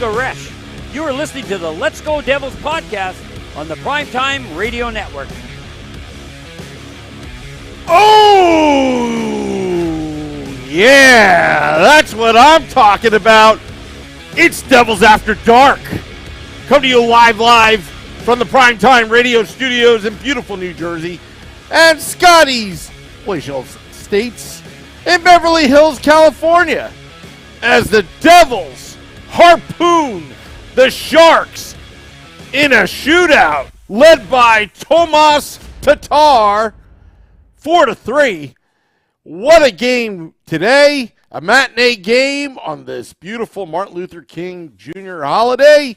Goresh. You are listening to the Let's Go Devils podcast on the Primetime Radio Network. Oh, yeah, that's what I'm talking about. It's Devils After Dark. Come to you live from the Primetime Radio Studios in beautiful New Jersey and Scotty's Glacial States in Beverly Hills, California, as the Devils harpoon the Sharks in a shootout led by Tomas Tatar, 4-3. What a game today. A matinee game on this beautiful Martin Luther King Jr. holiday.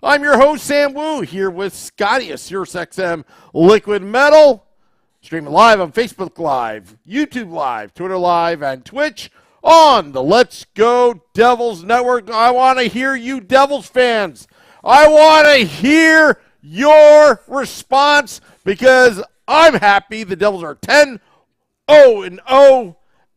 I'm your host, Sam Wu, here with Scotty, a SiriusXM Liquid Metal. Streaming live on Facebook Live, YouTube Live, Twitter Live, and Twitch on the Let's Go Devils Network. I want to hear you Devils fans. I want to hear your response because I'm happy the Devils are 10-0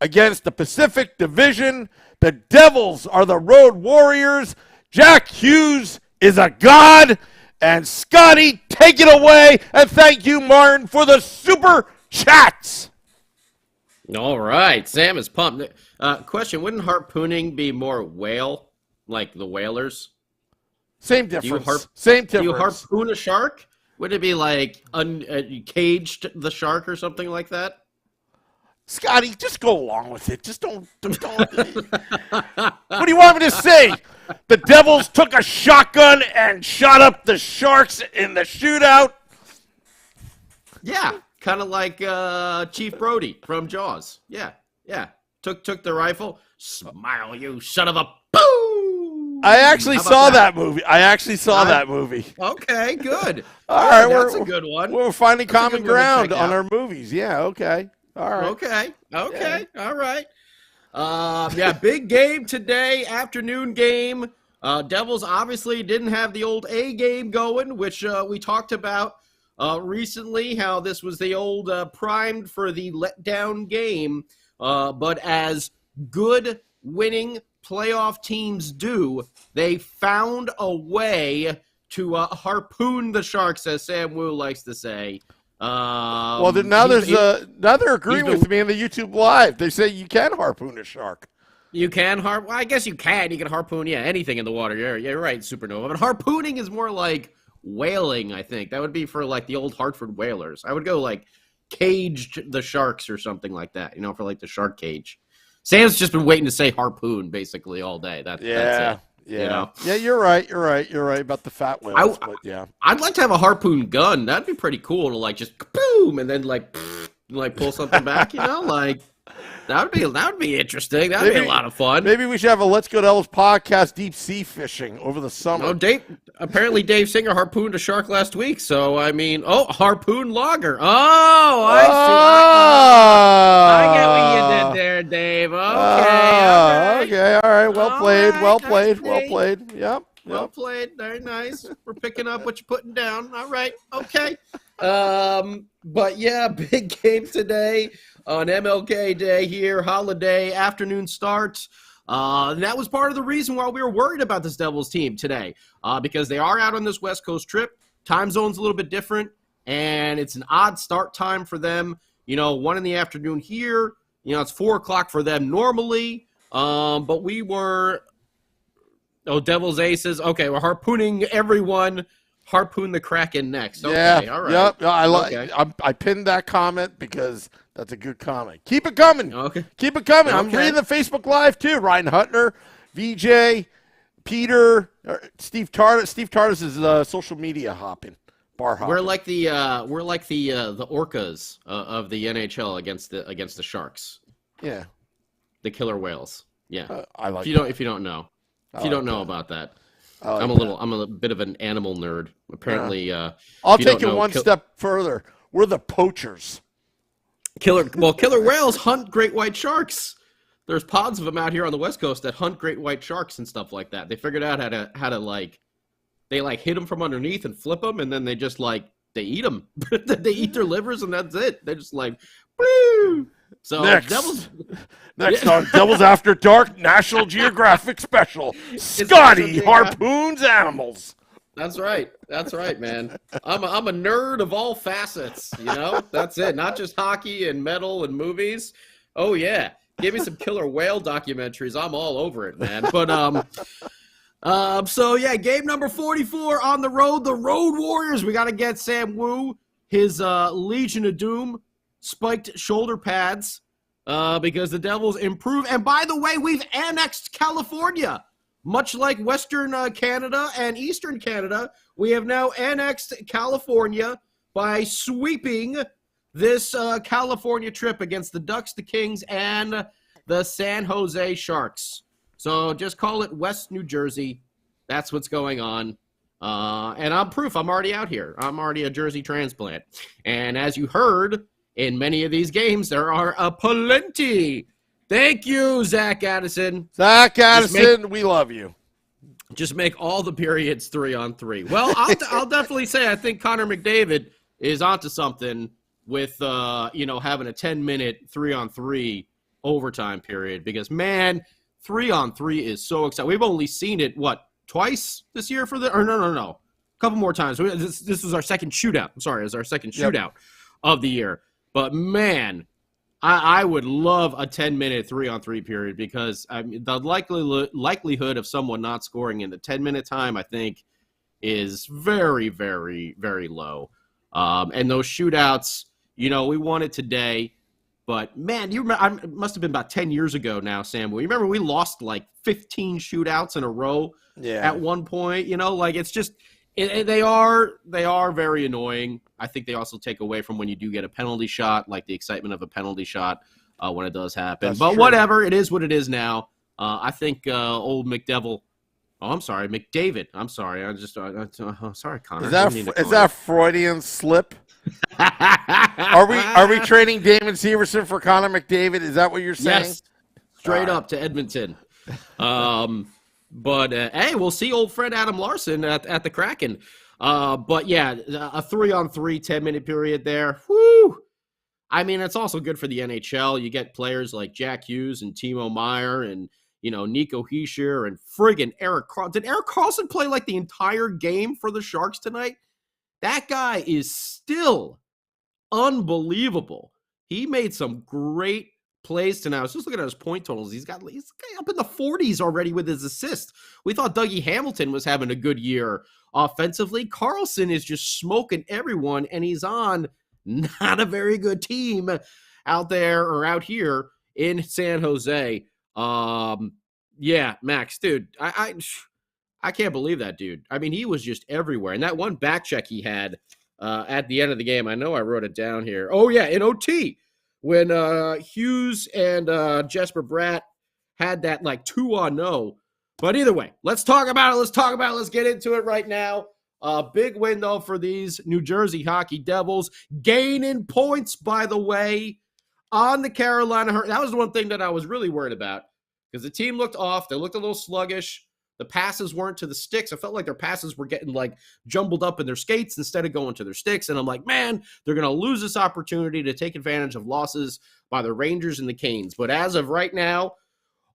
against the Pacific Division. The Devils are the Road Warriors. Jack Hughes is a god. And Scotty, take it away. And thank you, Martin, for the super chats. All right. Sam is pumped. Question, wouldn't harpooning be more whale, like the whalers? Same difference. Same difference. Do you harpoon a shark? Would it be like you caged the shark or something like that? Scotty, just go along with it. Just don't. What do you want me to say? The Devils took a shotgun and shot up the Sharks in the shootout? Yeah, kind of like Chief Brody from Jaws. Yeah. Took the rifle. Smile, you son of a boo! I actually saw that movie. Okay, good. All right, that's a good one. We're finding common ground on our movies. Yeah, okay. All right. Okay. Yeah. All right. Big game today, afternoon game. Devils obviously didn't have the old A game going, which we talked about recently, how this was the old primed for the letdown game. But as good winning playoff teams do, they found a way to harpoon the Sharks, as Sam Wu likes to say. Now they're agreeing with me in the YouTube Live. They say you can harpoon a shark. You can well, I guess you can. You can harpoon, anything in the water. You're right, Supernova. But harpooning is more like whaling, I think. That would be for like the old Hartford whalers. I would go like caged the sharks or something like that, for like the shark cage. Sam's just been waiting to say harpoon basically all day. That's it. Yeah. Yeah, you're right. You're right about the fat whales. I'd like to have a harpoon gun. That'd be pretty cool to like just boom and then like pull something back. Like that would be interesting. That'd be a lot of fun. Maybe we should have a Let's Go Devils podcast deep sea fishing over the summer. Oh, Dave Singer harpooned a shark last week. So harpoon logger. Oh, I see. I get what you did there, Dave. Okay. All right. Well played. Yep. Well played. Very nice. We're picking up what you're putting down. All right. Okay. But yeah, big game today on MLK Day here, holiday afternoon starts. And that was part of the reason why we were worried about this Devils team today, because they are out on this West Coast trip. Time zone's a little bit different, and it's an odd start time for them. 1 in the afternoon here. It's 4 o'clock for them normally. But we were, Devils Aces. Okay, we're harpooning everyone. Harpoon the Kraken next. Okay, all right. Yep. I pinned that comment because that's a good comment. Keep it coming. Okay. Keep it coming. Okay. I'm reading the Facebook Live too. Ryan Hutner, VJ, Peter, Steve Tardis. Steve Tardis is social media hopping, bar hopping. We're like the orcas of the NHL against the Sharks. Yeah. The killer whales. Yeah. I like. If you don't know about that. I'm a bit of an animal nerd. Apparently, I'll take it one step further. We're the poachers. Killer whales hunt great white sharks. There's pods of them out here on the West Coast that hunt great white sharks and stuff like that. They figured out how to like hit them from underneath and flip them, and then they just they eat them. They eat their livers, and that's it. They're just like, woo! So Next Yeah. on Devils After Dark National Geographic Special, Scotty harpoons animals. That's right. That's right, man. I'm a nerd of all facets, you know? That's it. Not just hockey and metal and movies. Oh yeah. Give me some killer whale documentaries. I'm all over it, man. But so yeah, game number 44 on the road. The Road Warriors. We got to get Sam Wu his Legion of Doom spiked shoulder pads because the Devils improve. And by the way, we've annexed California. Much like Western Canada and Eastern Canada, we have now annexed California by sweeping this California trip against the Ducks, the Kings, and the San Jose Sharks. So just call it West New Jersey. That's what's going on. And I'm proof. I'm already out here. I'm already a Jersey transplant. And as you heard, in many of these games, there are a plenty. Thank you, Zach Addison. Zach Addison, we love you. Just make all the periods 3-on-3. Well, I'll definitely say I think Connor McDavid is onto something with having a 10-minute 3-on-3 overtime period because, man, 3-on-3 is so exciting. We've only seen it, twice this year for no. A couple more times. This was our second shootout. I'm sorry, it was our second shootout of the year. But, man, I would love a 10-minute 3-on-3 period because the likelihood of someone not scoring in the 10-minute time, I think, is very, very, very low. And those shootouts, we won it today. But, man, you remember, it must have been about 10 years ago now, Sam. You remember we lost like 15 shootouts in a row at one point? It's just they are very annoying. I think they also take away from when you do get a penalty shot, like the excitement of a penalty shot when it does happen. That's but true. Whatever, it is what it is now. I think old McDavid. I'm sorry. Sorry, Connor. Is that Freudian slip? Are we trading Damon Severson for Connor McDavid? Is that what you're saying? Yes. Straight up to Edmonton. But hey, we'll see old friend Adam Larson at the Kraken. But yeah, a 3-on-3 10-minute period there. Woo! I mean, it's also good for the NHL. You get players like Jack Hughes and Timo Meier and Nico Hischier and friggin' Erik Karlsson. Did Erik Karlsson play like the entire game for the Sharks tonight? That guy is still unbelievable. He made some great plays tonight. I was just looking at his point totals. He's up in the 40s already with his assists. We thought Dougie Hamilton was having a good year offensively. Karlsson is just smoking everyone, and he's on not a very good team out there or out here in San Jose. Yeah, Max, dude, I can't believe that, dude. I mean, he was just everywhere. And that one back check he had at the end of the game, I know I wrote it down here. Oh, yeah, in OT, when Hughes and Jesper Bratt had that, 2-on-0. But either way, let's talk about it. Let's get into it right now. Big win, though, for these New Jersey Hockey Devils. Gaining points, by the way, on the Carolina Hurricanes. That was the one thing that I was really worried about because the team looked off. They looked a little sluggish. The passes weren't to the sticks. I felt like their passes were getting jumbled up in their skates instead of going to their sticks. And I'm like, man, they're going to lose this opportunity to take advantage of losses by the Rangers and the Canes. But as of right now,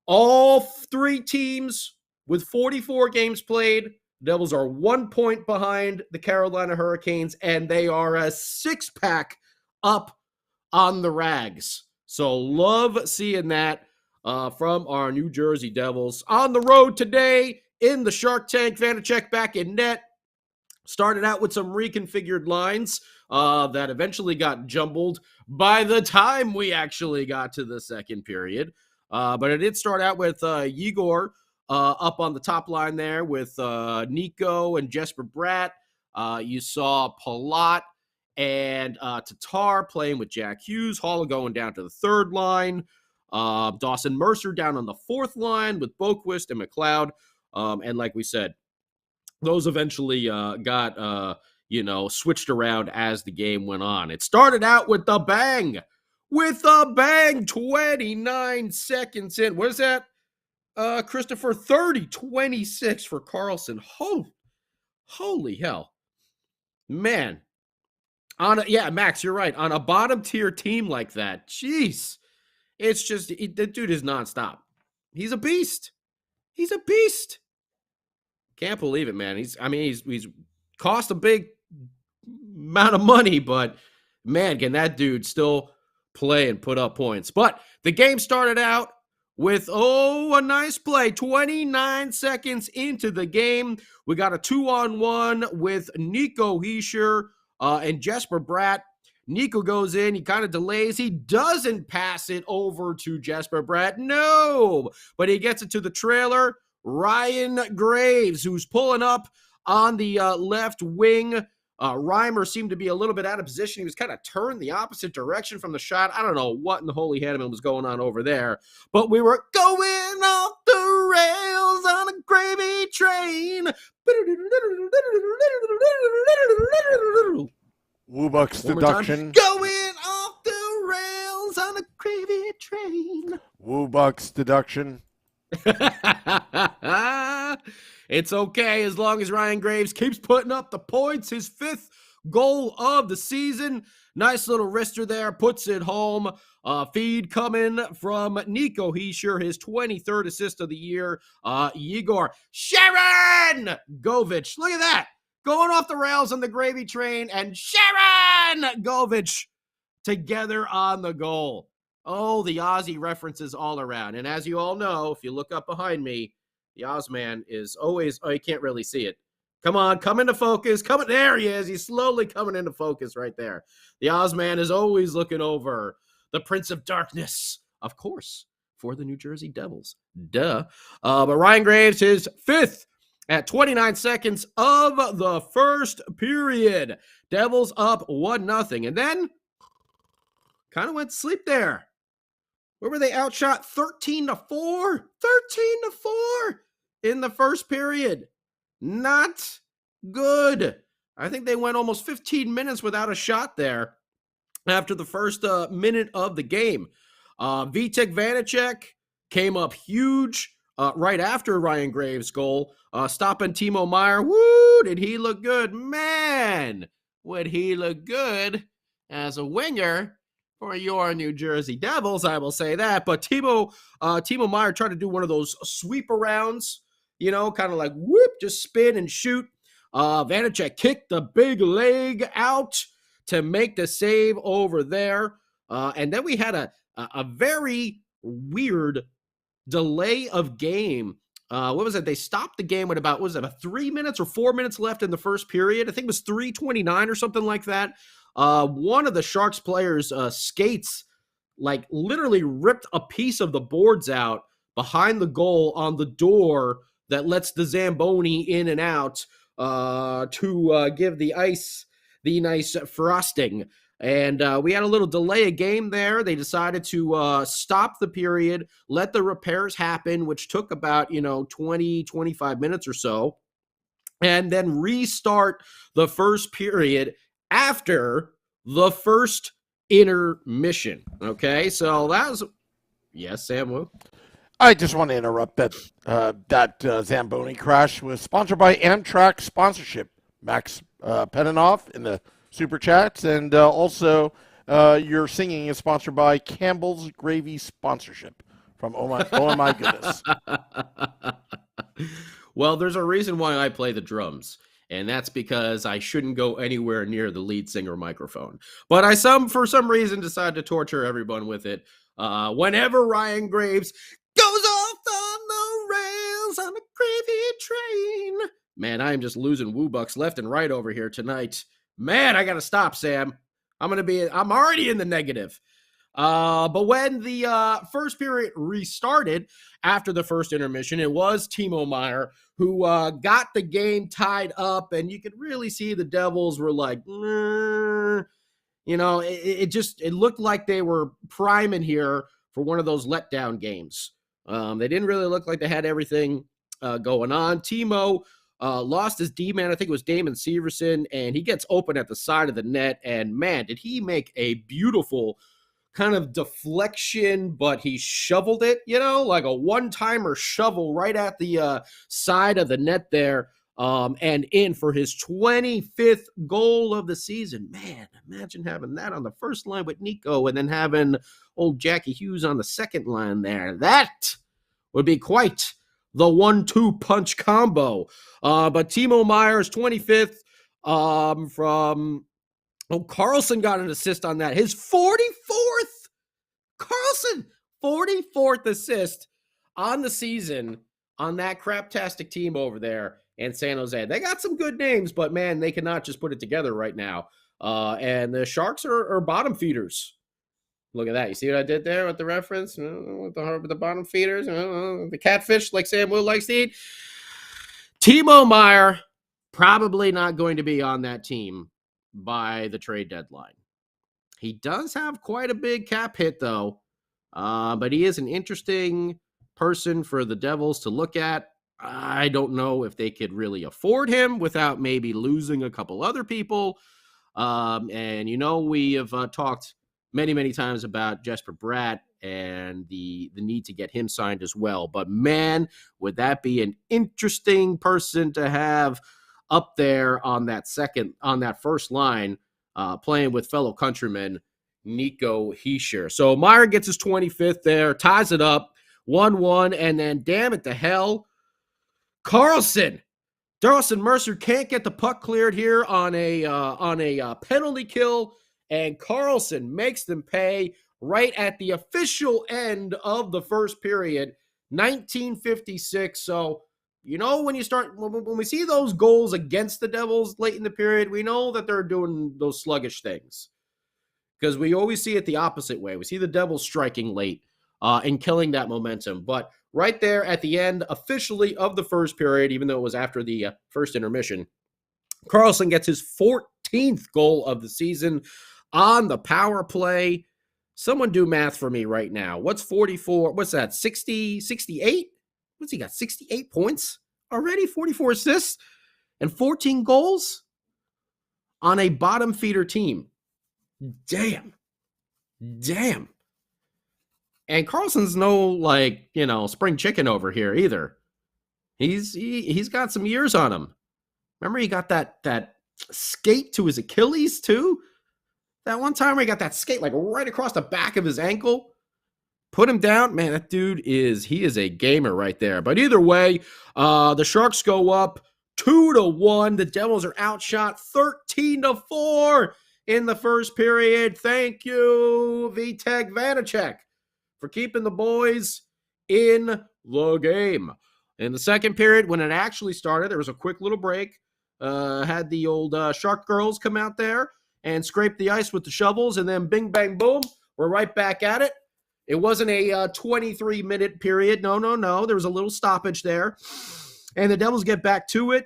all three teams with 44 games played, the Devils are 1 point behind the Carolina Hurricanes, and they are a 6-pack up on the Rags. So love seeing that. From our New Jersey Devils. On the road today in the Shark Tank, Vanacek back in net. Started out with some reconfigured lines that eventually got jumbled by the time we actually got to the second period. But it did start out with Igor up on the top line there with Nico and Jesper Bratt. You saw Palat and Tatar playing with Jack Hughes. Hall going down to the third line. Dawson Mercer down on the fourth line with Boquist and McLeod. And like we said, those eventually got, switched around as the game went on. It started out with a bang. 29 seconds in. What is that, Christopher? 30-26 for Karlsson. Holy hell. Man. Max, you're right. On a bottom-tier team like that, jeez. It's just, the dude is nonstop. He's a beast. He's a beast. Can't believe it, man. He's cost a big amount of money, but man, can that dude still play and put up points. But the game started out with, a nice play. 29 seconds into the game, we got a 2-on-1 with Nico Heischer and Jesper Bratt. Nico goes in, he kind of delays. He doesn't pass it over to Jesper Bratt. No, but he gets it to the trailer. Ryan Graves, who's pulling up on the left wing. Reimer seemed to be a little bit out of position. He was kind of turned the opposite direction from the shot. I don't know what in the holy Hanneman was going on over there, but we were going off the rails on a gravy train. Woobucks deduction. Going off the rails on a gravy train. Woobucks deduction. It's okay as long as Ryan Graves keeps putting up the points. His 5th goal of the season. Nice little wrister there. Puts it home. Feed coming from Nico Heischer, his 23rd assist of the year. Igor Sharon Govich. Look at that. Going off the rails on the gravy train, and Sharon Govich together on the goal. Oh, the Aussie references all around. And as you all know, if you look up behind me, the Ozman is always, you can't really see it. Come on, come into focus. There he is. He's slowly coming into focus right there. The Ozman is always looking over the Prince of Darkness, of course, for the New Jersey Devils. Duh. But Ryan Graves, his 5th at 29 seconds of the first period. Devils up 1-0. And then kind of went to sleep there. Where were they outshot 13-4? 13-4 in the first period. Not good. I think they went almost 15 minutes without a shot there after the first minute of the game. Vitek Vanacek came up huge right after Ryan Graves' goal, stopping Timo Meier. Woo, did he look good? Man, would he look good as a winger for your New Jersey Devils, I will say that. But Timo Meier tried to do one of those sweep arounds, kind of like whoop, just spin and shoot. Vanacek kicked the big leg out to make the save over there. And then we had a very weird delay of game. What was it? They stopped the game with about 3 minutes or 4 minutes left in the first period? I think it was 3:29 or something like that. One of the Sharks players' skates, literally ripped a piece of the boards out behind the goal on the door that lets the Zamboni in and out to give the ice the nice frosting. And we had a little delay of game there. They decided to stop the period, let the repairs happen, which took about, 20, 25 minutes or so, and then restart the first period after the first intermission. Okay, so that was, yes, Sam Wu? I just want to interrupt that Zamboni crash was sponsored by Amtrak sponsorship. Max Peninoff in the Super Chats, and also your singing is sponsored by Campbell's Gravy sponsorship from Oh My Goodness. Well, there's a reason why I play the drums, and that's because I shouldn't go anywhere near the lead singer microphone. But for some reason, decided to torture everyone with it. Whenever Ryan Graves goes off on the rails on a gravy train. Man, I am just losing Woobucks left and right over here tonight. Man, I got to stop, Sam. I'm already in the negative. But when the first period restarted after the first intermission, it was Timo Meier who got the game tied up, and you could really see the Devils were like, it looked like they were priming here for one of those letdown games. They didn't really look like they had everything going on. Timo lost his D-man, I think it was Damon Severson, and he gets open at the side of the net, and man, did he make a beautiful kind of deflection, but he shoveled it, like a one-timer shovel right at the side of the net there. and in for his 25th goal of the season. Man, imagine having that on the first line with Nico and then having old Jackie Hughes on the second line there. That would be quite the 1-2 punch combo. But Timo Meier's 25th from Carlson got an assist on that. His 44th. Carlson, 44th assist on the season on that craptastic team over there in San Jose. They got some good names, but man, they cannot just put it together right now. And the Sharks are bottom feeders. Look at that. You see what I did there with the reference? With the bottom feeders? The catfish like Sam Will likes to eat? Timo Meier probably not going to be on that team by the trade deadline. He does have quite a big cap hit, though. But he is an interesting person for the Devils to look at. I don't know if they could really afford him without maybe losing a couple other people. And, we have talked many times about Jesper Bratt and the need to get him signed as well. But, man, would that be an interesting person to have up there on that first line, playing with fellow countryman Nico Hischier. So Meier gets his 25th there, ties it up, 1-1, and then damn it to hell, Carlson. Dawson Mercer can't get the puck cleared here on a penalty kill, and Carlson makes them pay right at the official end of the first period, 1956. So, when we see those goals against the Devils late in the period, we know that they're doing those sluggish things. Because we always see it the opposite way. We see the Devils striking late and killing that momentum. But right there at the end, officially, of the first period, even though it was after the first intermission, Carlson gets his 14th goal of the season on the power play. Someone do math for me right now. What's 44? What's that? 60, 68? What's he got? 68 points already? 44 assists and 14 goals on a bottom feeder team. Damn. And Carlson's no spring chicken over here either. He's got some years on him. Remember he got that skate to his Achilles too? That one time where he got that skate right across the back of his ankle. Put him down. Man, that dude is a gamer right there. But either way, the Sharks go up 2-1. The Devils are outshot 13-4 in the first period. Thank you, Vitek Vanacek, for keeping the boys in the game. In the second period, when it actually started, there was a quick little break. Had the old Shark girls come out there and scrape the ice with the shovels, and then bing, bang, boom, we're right back at it. It wasn't a 23-minute period. No. There was a little stoppage there. And the Devils get back to it.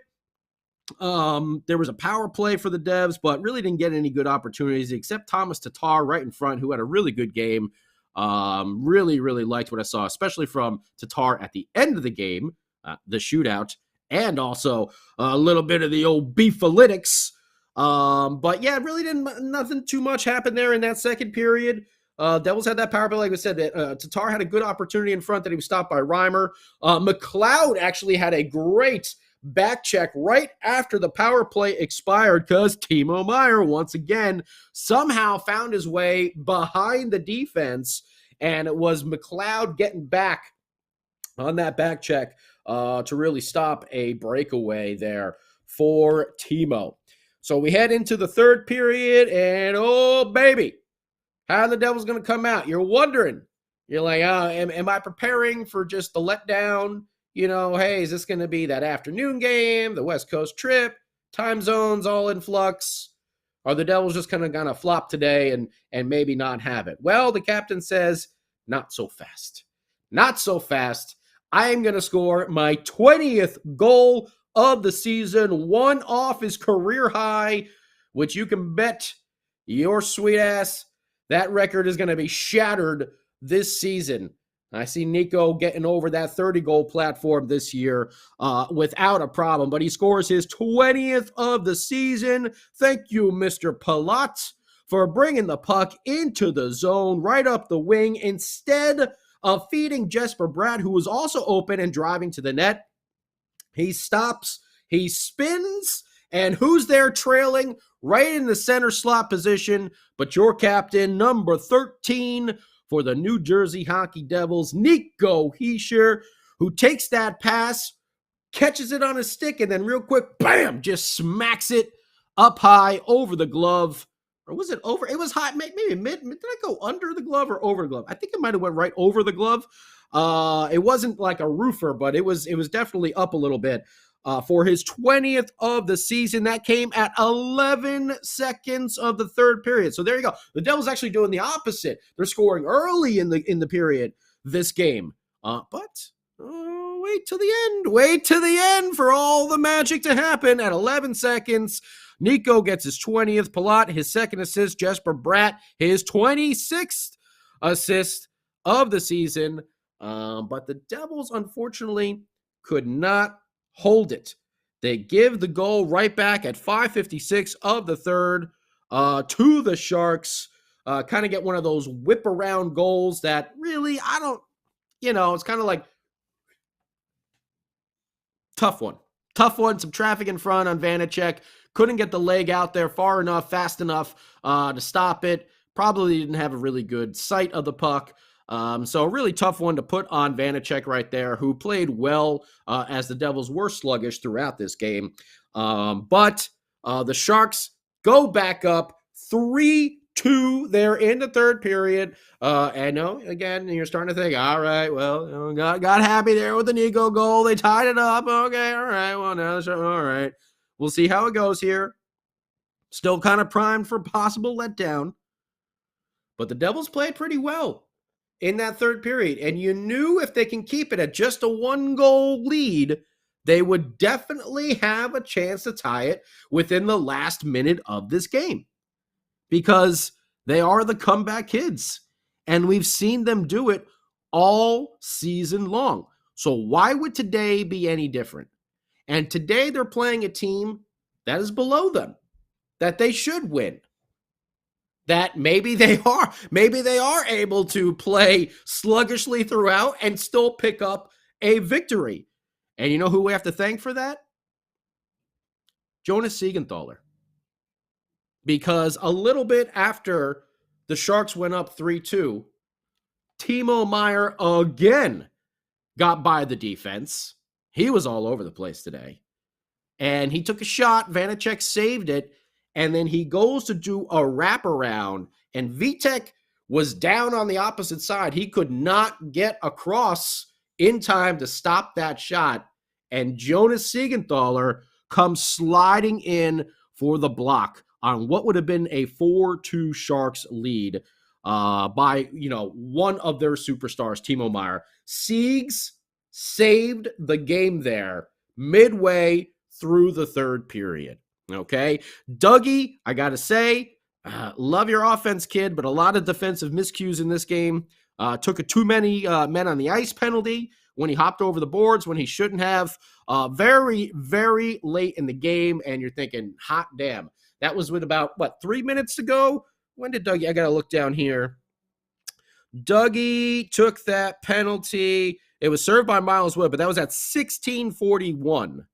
There was a power play for the Devs, but really didn't get any good opportunities except Thomas Tatar right in front, who had a really good game. Really liked what I saw, especially from Tatar at the end of the game, the shootout, and also a little bit of the old beefalytics. But yeah, really nothing too much happened there in that second period. Devils had that power play, like I said. Tatar had a good opportunity in front that he was stopped by Reimer. McLeod actually had a great back check right after the power play expired because Timo Meier once again somehow found his way behind the defense, and it was McLeod getting back on that back check to really stop a breakaway there for Timo. So we head into the third period, and oh baby, how are the Devils going to come out? You're wondering. You're like, am I preparing for just the letdown? Hey, is this going to be that afternoon game, the West Coast trip, time zones all in flux? Are the Devils just going to flop today and maybe not have it? Well, the captain says, not so fast. Not so fast. I am going to score my 20th goal of the season, one off his career high, which you can bet your sweet ass that record is going to be shattered this season. I see Nico getting over that 30-goal platform this year without a problem, but he scores his 20th of the season. Thank you, Mr. Palat, for bringing the puck into the zone right up the wing instead of feeding Jesper Bratt, who was also open and driving to the net. He stops He spins, and who's there trailing? Right in the center slot position, but your captain, number 13 for the New Jersey Hockey Devils, Nico Hischier, who takes that pass, catches it on his stick, and then real quick, bam, just smacks it up high over the glove. Or was it over? It was high, maybe mid. Did I go under the glove or over the glove? I think it might have went right over the glove. It wasn't like a roofer, but it was definitely up a little bit. For his 20th of the season. That came at 11 seconds of the third period. So there you go. The Devils actually doing the opposite. They're scoring early in the period this game. But wait till the end. Wait till the end for all the magic to happen. At 11 seconds, Nico gets his 20th. Palat, his second assist. Jesper Bratt, his 26th assist of the season. But the Devils, unfortunately, could not hold it. They give the goal right back at 5:56 of the third to the Sharks. Kind of get one of those whip around goals that really, it's kind of like tough one. Some traffic in front on Vanacek. Couldn't get the leg out there far enough, fast enough to stop it. Probably didn't have a really good sight of the puck. So a really tough one to put on Vanacek right there, who played well as the Devils were sluggish throughout this game. But the Sharks go back up 3-2 there in the third period. And again, you're starting to think, all right, well, got happy there with the Nico goal. They tied it up. Okay, all right, well, now, all right. We'll see how it goes here. Still kind of primed for possible letdown. But the Devils played pretty well in that third period. And you knew if they can keep it at just a 1-goal lead, they would definitely have a chance to tie it within the last minute of this game. Because they are the comeback kids. And we've seen them do it all season long. So why would today be any different? And today they're playing a team that is below them, that they should win. That maybe they are able to play sluggishly throughout and still pick up a victory. And you know who we have to thank for that? Jonas Siegenthaler. Because a little bit after the Sharks went up 3-2, Timo Meier again got by the defense. He was all over the place today. And he took a shot. Vanacek saved it. And then he goes to do a wraparound, and Vitek was down on the opposite side. He could not get across in time to stop that shot. And Jonas Siegenthaler comes sliding in for the block on what would have been a 4-2 Sharks lead by, one of their superstars, Timo Meier. Siegs saved the game there midway through the third period. Okay, Dougie, I got to say, love your offense, kid, but a lot of defensive miscues in this game. Took too many men on the ice penalty when he hopped over the boards when he shouldn't have. Very, very late in the game, and you're thinking, hot damn. That was with about, 3 minutes to go? When did Dougie, I got to look down here. Dougie took that penalty. It was served by Miles Wood, but that was at 16:41.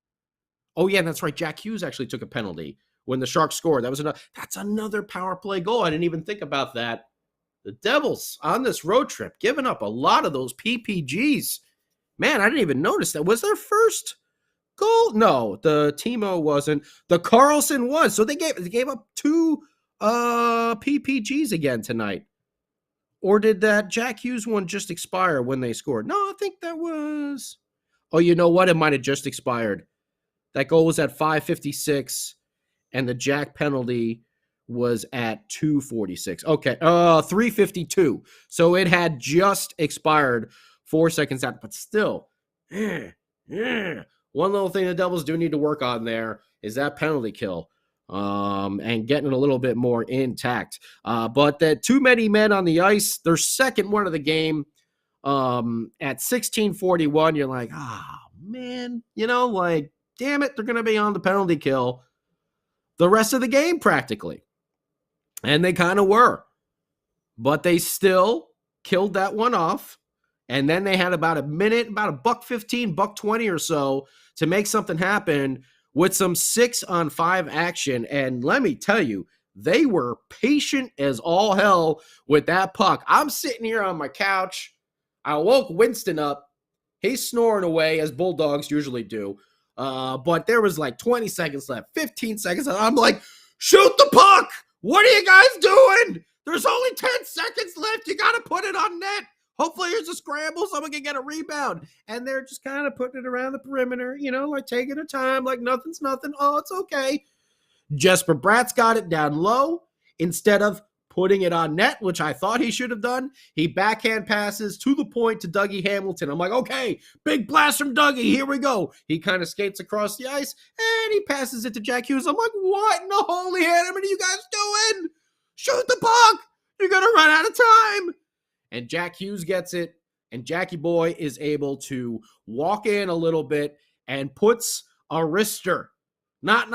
Oh, yeah, that's right. Jack Hughes actually took a penalty when the Sharks scored. That's another power play goal. I didn't even think about that. The Devils on this road trip giving up a lot of those PPGs. Man, I didn't even notice that. Was their first goal? No, the Timo wasn't. The Carlson was. So they gave up 2 PPGs again tonight. Or did that Jack Hughes one just expire when they scored? No, I think that was. Oh, you know what? It might have just expired. That goal was at 5:56, and the Jack penalty was at 2:46. Okay, 3:52. So it had just expired 4 seconds out, but still, one little thing the Devils do need to work on there is that penalty kill and getting it a little bit more intact. But that too many men on the ice, their second one of the game at 16:41, you're like, man, damn it, they're going to be on the penalty kill the rest of the game practically. And they kind of were. But they still killed that one off. And then they had about a minute, about $1:15, $1:20 or so to make something happen with some 6-on-5 action. And let me tell you, they were patient as all hell with that puck. I'm sitting here on my couch. I woke Winston up. He's snoring away, as Bulldogs usually do. But there was like 20 seconds left, 15 seconds left. I'm like, shoot the puck! What are you guys doing? There's only 10 seconds left. You got to put it on net. Hopefully there's a scramble. Someone can get a rebound. And they're just kind of putting it around the perimeter, like taking their time, like nothing's nothing. Oh, it's okay. Jesper Bratt's got it down low. Instead of putting it on net, which I thought he should have done, he backhand passes to the point to Dougie Hamilton. I'm like, okay, big blast from Dougie. Here we go. He kind of skates across the ice, and he passes it to Jack Hughes. I'm like, what in the holy hand are you guys doing? Shoot the puck. You're going to run out of time. And Jack Hughes gets it, and Jackie Boy is able to walk in a little bit and puts a wrister. Not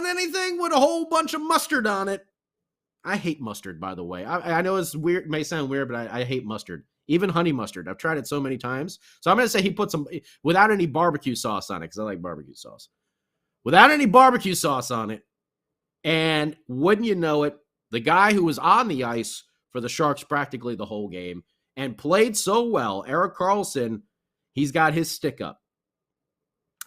anything with a whole bunch of mustard on it. I hate mustard, by the way. I know it's weird, it may sound weird, but I hate mustard. Even honey mustard. I've tried it so many times. So I'm going to say he put some, without any barbecue sauce on it, because I like barbecue sauce. Without any barbecue sauce on it. And wouldn't you know it, the guy who was on the ice for the Sharks practically the whole game and played so well, Erik Karlsson, he's got his stick up.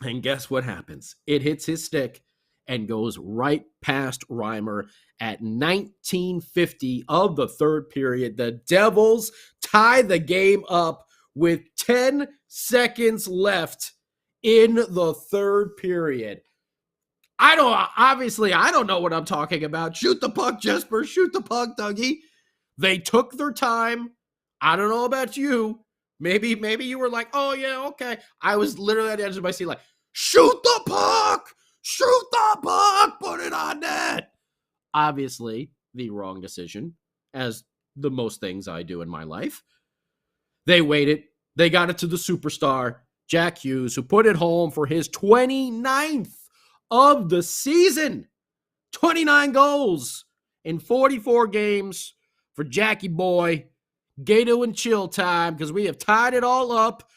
And guess what happens? It hits his stick and goes right past Reimer at 19:50 of the third period. The Devils tie the game up with 10 seconds left in the third period. I don't know what I'm talking about. Shoot the puck, Jesper. Shoot the puck, Dougie. They took their time. I don't know about you. Maybe you were like, oh, yeah, okay. I was literally at the edge of my seat like, shoot the puck! Shoot the puck! Put it on net! Obviously, the wrong decision, as the most things I do in my life. They waited. They got it to the superstar, Jack Hughes, who put it home for his 29th of the season. 29 goals in 44 games for Jackie Boy. Gato and chill time, because we have tied it all up.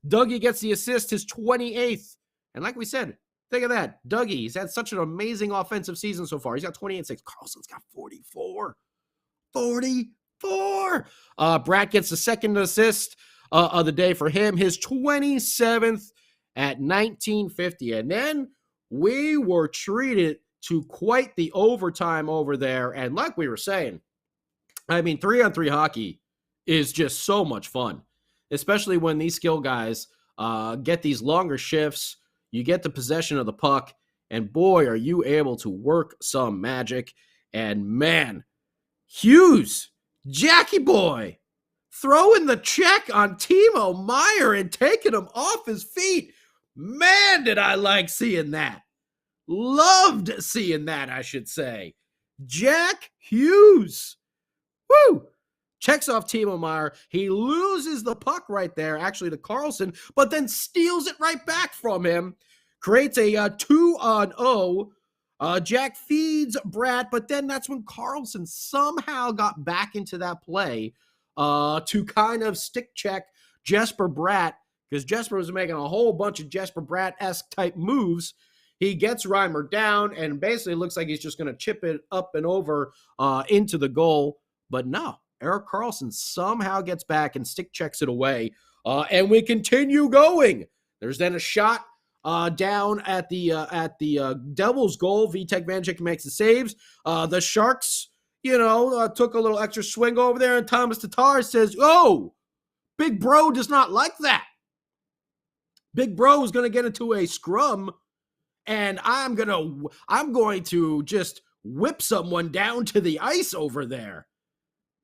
Dougie gets the assist, his 28th. And like we said, think of that. Dougie, he's had such an amazing offensive season so far. He's got 28-6. Karlsson's got 44. 44! Bratt gets the second assist of the day for him, his 27th at 19:50. And then we were treated to quite the overtime over there. And like we were saying, 3-on-3 hockey is just so much fun, especially when these skill guys get these longer shifts. You get the possession of the puck, and boy, are you able to work some magic. And man, Hughes, Jackie Boy, throwing the check on Timo Meier and taking him off his feet. Man, did I like seeing that. Loved seeing that, I should say. Jack Hughes. Woo! Checks off Timo Meier. He loses the puck right there, actually to Karlsson, but then steals it right back from him. Creates a 2-on-0. Jack feeds Bratt, but then that's when Karlsson somehow got back into that play to kind of stick check Jesper Bratt, because Jesper was making a whole bunch of Jesper Bratt-esque type moves. He gets Reimer down and basically looks like he's just going to chip it up and over into the goal. But no, Erik Karlsson somehow gets back and stick checks it away. And we continue going. There's then a shot down at the Devils' goal. Vitek Vanecek makes the saves. The Sharks, took a little extra swing over there, and Thomas Tatar says, "Oh, Big Bro does not like that. Big Bro is going to get into a scrum, and I'm going to just whip someone down to the ice over there."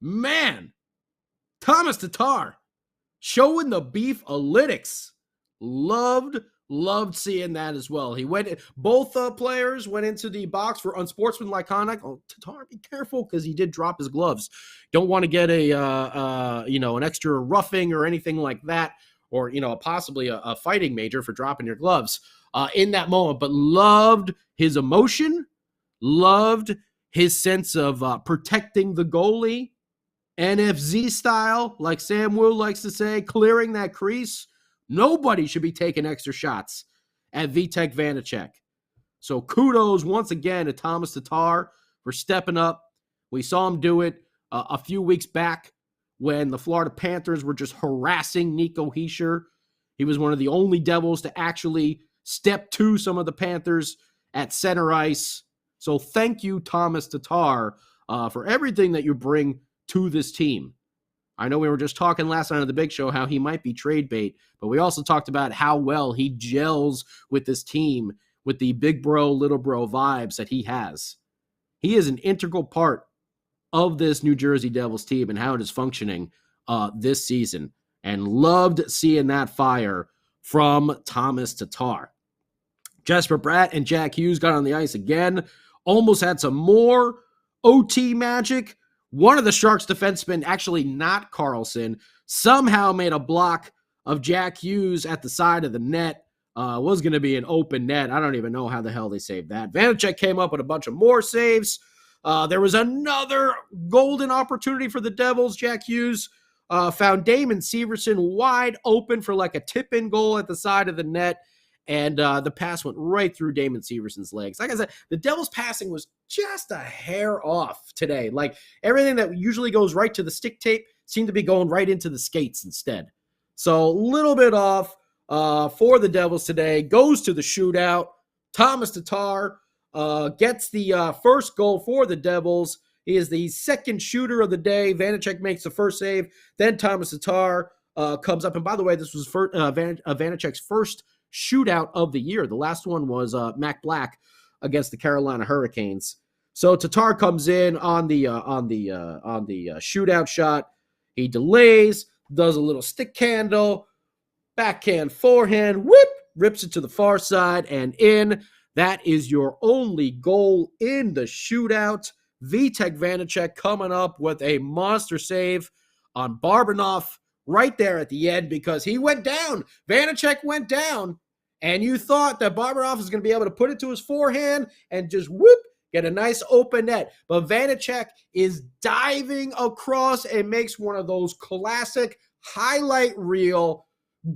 Man, Thomas Tatar showing the beef analytics. Loved seeing that as well. Both players went into the box for unsportsmanlike conduct. Oh, Tatar, be careful, because he did drop his gloves. Don't want to get an extra roughing or anything like that, or possibly a fighting major for dropping your gloves in that moment. But loved his emotion, loved his sense of protecting the goalie, NFZ style, like Sam Wu likes to say, clearing that crease. Nobody should be taking extra shots at Vitek Vanecek. So kudos once again to Thomas Tatar for stepping up. We saw him do it a few weeks back when the Florida Panthers were just harassing Nico Hischier. He was one of the only Devils to actually step to some of the Panthers at center ice. So thank you, Thomas Tatar, for everything that you bring to this team. I know we were just talking last night on the Big Show how he might be trade bait, but we also talked about how well he gels with this team, with the big bro, little bro vibes that he has. He is an integral part of this New Jersey Devils team and how it is functioning this season, and loved seeing that fire from Thomas Tatar. Jesper Bratt and Jack Hughes got on the ice again, almost had some more OT magic. One of the Sharks defensemen, actually not Carlson, somehow made a block of Jack Hughes at the side of the net. Was going to be an open net. I don't even know how the hell they saved that. Vanacek came up with a bunch of more saves. There was another golden opportunity for the Devils. Jack Hughes found Damon Severson wide open for like a tip-in goal at the side of the net, and the pass went right through Damon Severson's legs. Like I said, the Devils' passing was just a hair off today. Like everything that usually goes right to the stick tape seemed to be going right into the skates instead. So a little bit off for the Devils today. Goes to the shootout. Thomas Tatar gets the first goal for the Devils. He is the second shooter of the day. Vanacek makes the first save. Then Thomas Tatar comes up. And by the way, this was Vanacek's first shootout of the year. The last one was Mac Black against the Carolina Hurricanes. So Tatar comes in on the shootout shot. He delays, does a little stick handle, backhand forehand, whoop, rips it to the far side and in. That is your only goal in the shootout. Vitek Vanacek coming up with a monster save on Barbanoff right there at the end because he went down. Vanacek went down, and you thought that Barbanoff was going to be able to put it to his forehand and just whoop, get a nice open net. But Vanacek is diving across and makes one of those classic highlight reel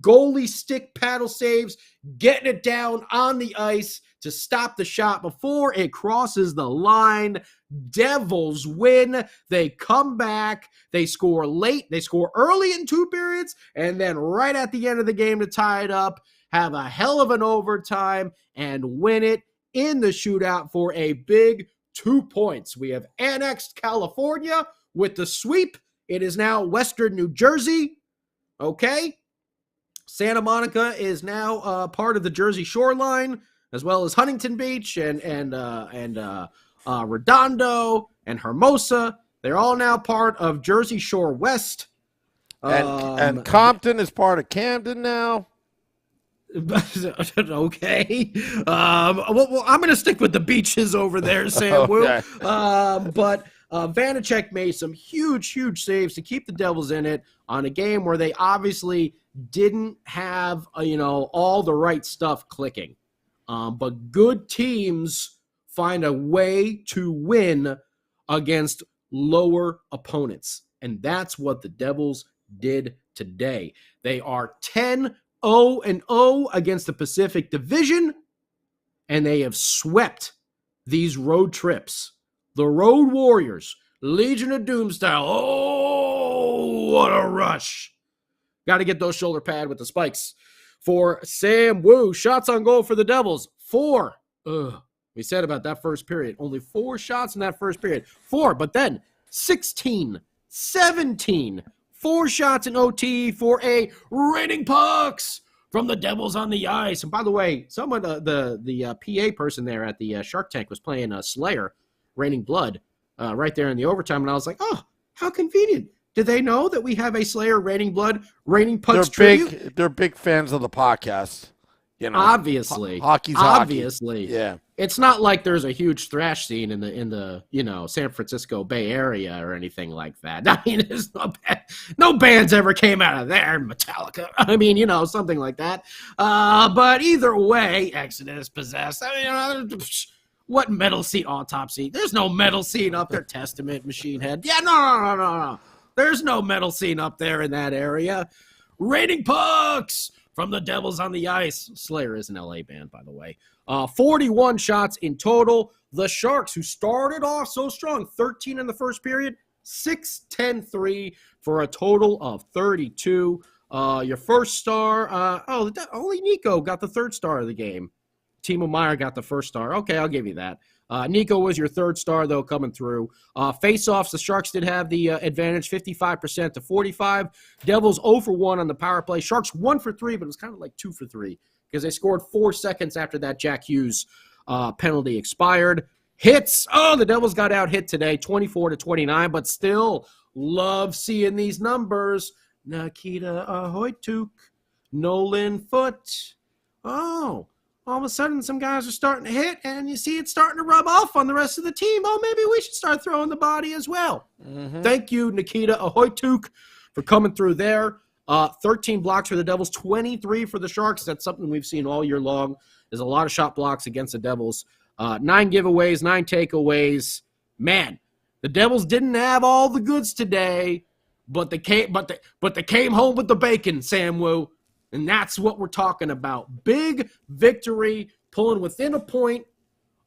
goalie stick paddle saves, getting it down on the ice to stop the shot before it crosses the line. Devils win. They come back. They score late. They score early in two periods, and then right at the end of the game to tie it up, have a hell of an overtime, and win it in the shootout for a big 2 points. We have annexed California with the sweep. It is now Western New Jersey. Okay? Santa Monica is now part of the Jersey shoreline, as well as Huntington Beach and Redondo and Hermosa. They're all now part of Jersey Shore West. And Compton is part of Camden now. Okay. Well, I'm going to stick with the beaches over there, Sam. Okay. But Vanacek made some huge saves to keep the Devils in it on a game where they obviously didn't have, all the right stuff clicking. But good teams find a way to win against lower opponents. And that's what the Devils did today. They are 10-0-0 against the Pacific Division, and they have swept these road trips. The Road Warriors, Legion of Doom style. Oh, what a rush. Got to get those shoulder pad with the spikes. For Sam Wu, shots on goal for the Devils. 4. We said about that first period. Only 4 shots in that first period. 4, but then 16, 17. 4 shots in OT for a raining pucks from the Devils on the ice. And by the way, someone, the PA person there at the Shark Tank was playing Slayer, Raining Blood, right there in the overtime. And I was like, oh, how convenient. Do they know that we have a Slayer, Raining Blood, Raining Pucks tribute? They're big fans of the podcast. Obviously. Hockey's obviously. Hockey. Yeah. It's not like there's a huge thrash scene in the San Francisco Bay Area or anything like that. I mean, there's no bands ever came out of there. Metallica. I mean, something like that. But either way, Exodus, Possessed. I mean, what metal scene? Autopsy. There's no metal scene up there. Testament, Machine Head. Yeah, no. There's no metal scene up there in that area. Raining pucks from the Devils on the ice. Slayer is an LA band, by the way. 41 shots in total. The Sharks, who started off so strong, 13 in the first period, 6-10-3 for a total of 32. Your first star, only Nico got the third star of the game. Timo Meier got the first star. Okay, I'll give you that. Nico was your third star, though, coming through. Face-offs, the Sharks did have the advantage, 55% to 45. Devils 0 for 1 on the power play. Sharks 1 for 3, but it was kind of like 2 for 3 because they scored 4 seconds after that Jack Hughes penalty expired. Hits. Oh, the Devils got out hit today, 24 to 29, but still love seeing these numbers. Nikita Ahoytuk, Nolan Foote. Oh, all of a sudden some guys are starting to hit, and you see it's starting to rub off on the rest of the team. Oh, maybe we should start throwing the body as well. Mm-hmm. Thank you, Nikita Ahoytuk, for coming through there. 13 blocks for the Devils, 23 for the Sharks. That's something we've seen all year long. There's a lot of shot blocks against the Devils. 9 giveaways, 9 takeaways. Man, the Devils didn't have all the goods today, but they came home with the bacon, Sam Wu. And that's what we're talking about. Big victory, pulling within a point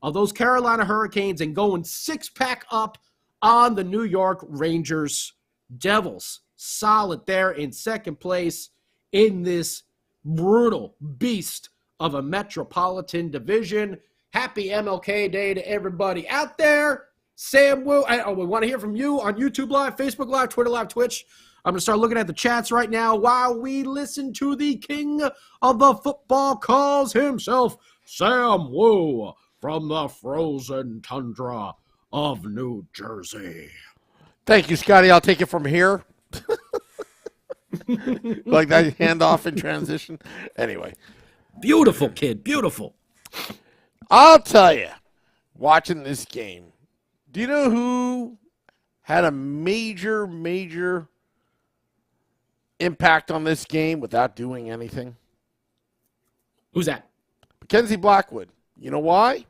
of those Carolina Hurricanes and going 6-pack up on the New York Rangers. Devils solid there in second place in this brutal beast of a Metropolitan Division. Happy MLK Day to everybody out there. Sam Wu, we want to hear from you on YouTube Live, Facebook Live, Twitter Live, Twitch. I'm going to start looking at the chats right now while we listen to the king of the football calls himself, Sam Wu, from the frozen tundra of New Jersey. Thank you, Scotty. I'll take it from here. Like that handoff in transition. Anyway. Beautiful, kid. Beautiful. I'll tell you, watching this game, do you know who had a major impact on this game without doing anything? Who's that? Mackenzie Blackwood. You know why?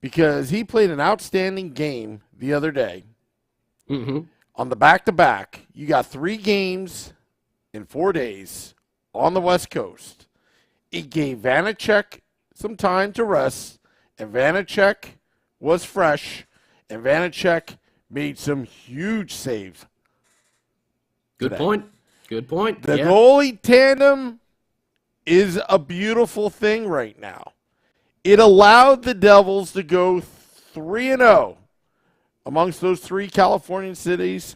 Because he played an outstanding game the other day. Mm-hmm. On the back-to-back. You got 3 games in 4 days on the West Coast. It gave Vanacek some time to rest, and Vanacek was fresh, and Vanacek made some huge saves. Good point. Good point. The goalie tandem is a beautiful thing right now. It allowed the Devils to go 3-0 amongst those 3 Californian cities: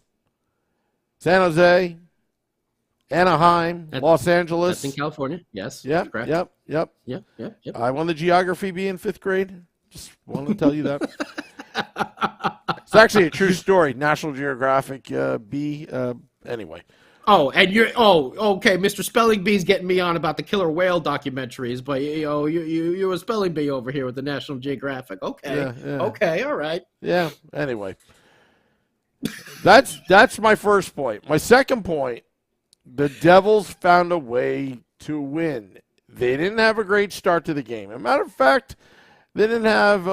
San Jose, Anaheim, Los Angeles. That's in California. Yes. Yep. Correct. Yep. I won the geography bee in 5th grade. Just wanted to tell you that. It's actually a true story. National Geographic bee. Anyway. Oh, and okay. Mr. Spelling Bee's getting me on about the killer whale documentaries, but you're a spelling bee over here with the National Geographic. Okay. Yeah. Okay. All right. Yeah. Anyway. That's my first point. My second point, the Devils found a way to win. They didn't have a great start to the game. As a matter of fact, they didn't have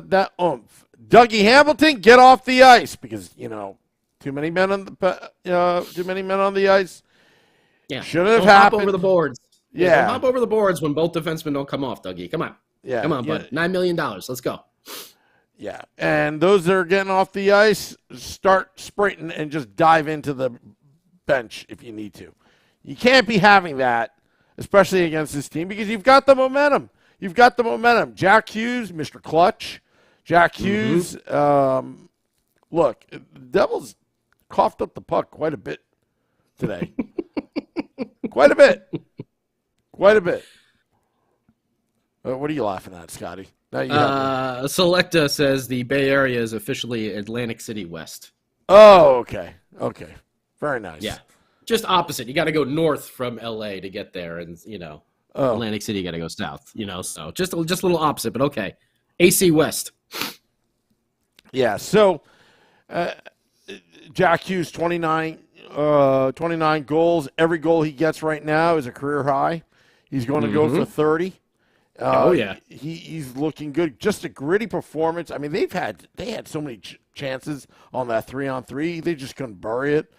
that oomph. Dougie Hamilton, get off the ice, because too many men on the ice. Yeah, shouldn't have happened. Hop over the boards. Yeah, don't hop over the boards when both defensemen don't come off. Dougie, come on. Yeah, come on, bud. $9 million. Let's go. Yeah, and those that are getting off the ice, start sprinting and just dive into the bench if you need to. You can't be having that, especially against this team, because you've got the momentum. Jack Hughes, Mr. Clutch. Jack Hughes, look, the Devils coughed up the puck quite a bit today. Quite a bit. What are you laughing at, Scotty? Selecta says the Bay Area is officially Atlantic City West. Oh, okay. Very nice. Yeah. Just opposite. You got to go north from LA to get there, and Atlantic City, you got to go south. So just a little opposite, but okay. AC West. Yeah. So Jack Hughes, 29 goals. Every goal he gets right now is a career high. He's going to go for 30. He's looking good. Just a gritty performance. I mean, they had so many chances on that 3-on-3. They just couldn't bury it.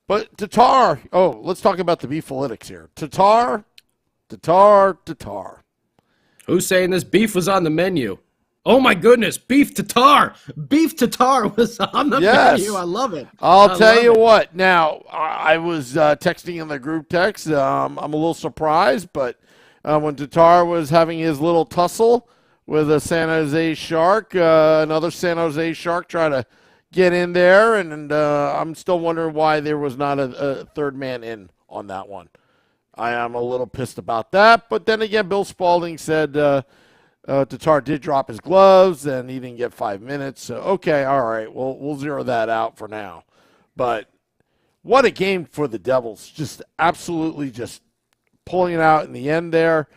But Tatar, let's talk about the beefalytics here. Tatar. Who's saying this beef was on the menu? Oh my goodness, beef tartare. Beef tartare was on the menu. I love it. I'll tell you what. Now, I was texting in the group text. I'm a little surprised, but when Tatar was having his little tussle with a San Jose Shark, another San Jose Shark tried to get in there, and I'm still wondering why there was not a third man in on that one. I am a little pissed about that, but then again, Bill Spaulding said Tatar did drop his gloves, and he didn't get 5 minutes. So, okay, all right, we'll zero that out for now. But what a game for the Devils. Just absolutely just pulling it out in the end there.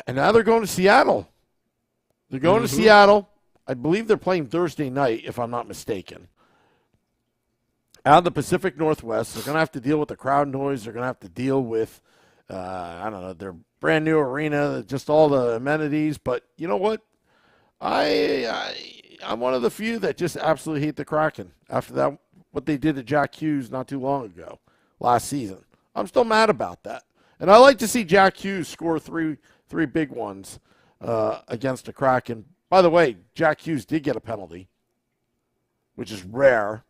And now they're going to Seattle. They're going to Seattle. I believe they're playing Thursday night, if I'm not mistaken. Out of the Pacific Northwest, they're going to have to deal with the crowd noise. They're going to have to deal with, their brand new arena, just all the amenities. But you know what? I'm one of the few that just absolutely hate the Kraken after that, what they did to Jack Hughes not too long ago, last season. I'm still mad about that. And I like to see Jack Hughes score three big ones against the Kraken. By the way, Jack Hughes did get a penalty, which is rare.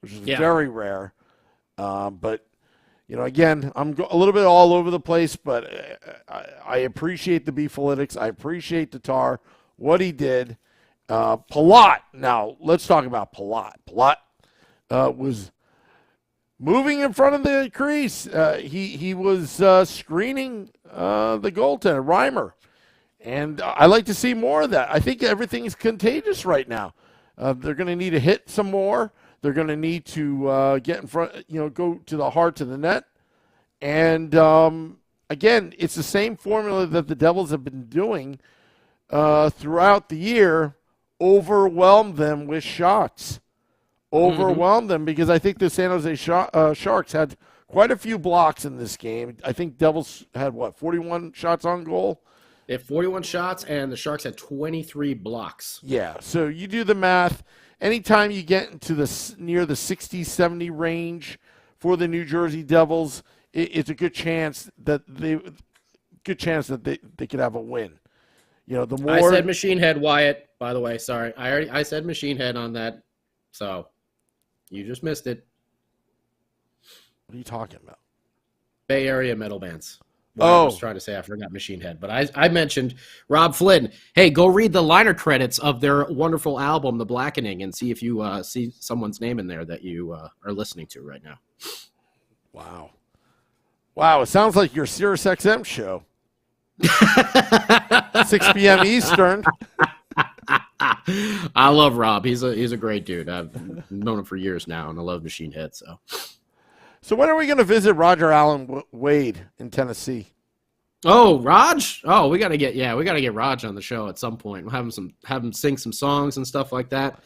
Very rare. But, again, I'm a little bit all over the place, but I appreciate the beefalytics. I appreciate Tatar, what he did. Palat, now let's talk about Palat. Palat was moving in front of the crease. He was screening the goaltender, Reimer. And I like to see more of that. I think everything's contagious right now. They're going to need to hit some more. They're going to need to get in front, go to the heart of the net. And, again, it's the same formula that the Devils have been doing throughout the year. Overwhelm them with shots. Overwhelm them, because I think the San Jose Sharks had quite a few blocks in this game. I think Devils had, 41 shots on goal? They had 41 shots, and the Sharks had 23 blocks. Yeah, so you do the math. Anytime you get into near the 60-70 range for the New Jersey Devils, it's a good chance that they could have a win. The more I said Machine Head, Wyatt. By the way, sorry, I said Machine Head on that, so you just missed it. What are you talking about? Bay Area metal bands. I was trying to say I forgot Machine Head, but I mentioned Rob Flynn. Hey, go read the liner credits of their wonderful album, The Blackening, and see if you see someone's name in there that you are listening to right now. Wow, it sounds like your Sirius XM show. 6 p.m. Eastern. I love Rob. He's a great dude. I've known him for years now, and I love Machine Head. So when are we going to visit Roger Allen Wade in Tennessee? Oh, Raj? Oh, we got to get Raj on the show at some point. We'll have him sing some songs and stuff like that.